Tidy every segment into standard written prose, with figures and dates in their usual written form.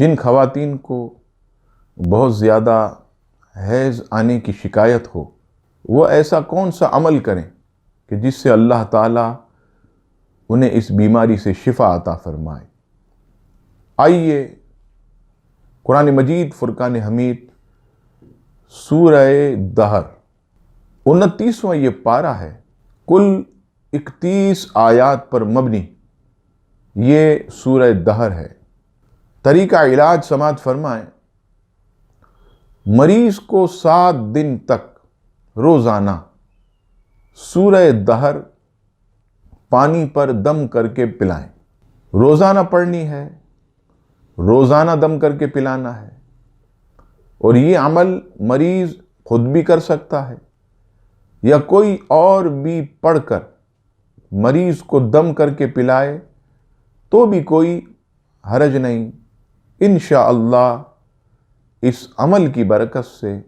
جن خواتین کو بہت زیادہ حیض آنے کی شکایت ہو، وہ ایسا کون سا عمل کریں کہ جس سے اللہ تعالیٰ انہیں اس بیماری سے شفا عطا فرمائے۔ آئیے قرآن مجید فرقان حمید سورہ دہر 29واں یہ پارہ ہے، کل 31 آیات پر مبنی یہ سورہ دہر ہے۔ طریقہ علاج سماعت فرمائیں، مریض کو 7 دن تک روزانہ سورہ دہر پانی پر دم کر کے پلائیں۔ روزانہ پڑھنی ہے، روزانہ دم کر کے پلانا ہے، اور یہ عمل مریض خود بھی کر سکتا ہے یا کوئی اور بھی پڑھ کر مریض کو دم کر کے پلائے تو بھی کوئی حرج نہیں۔ انشاءاللہ اس عمل کی برکت سے،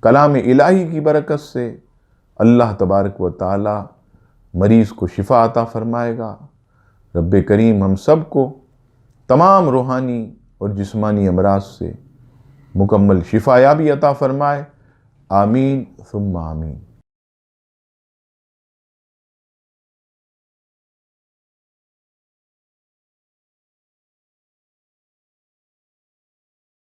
کلام الہی کی برکت سے اللہ تبارک و تعالی مریض کو شفا عطا فرمائے گا۔ رب کریم ہم سب کو تمام روحانی اور جسمانی امراض سے مکمل شفا یابی عطا فرمائے، آمین ثم آمین۔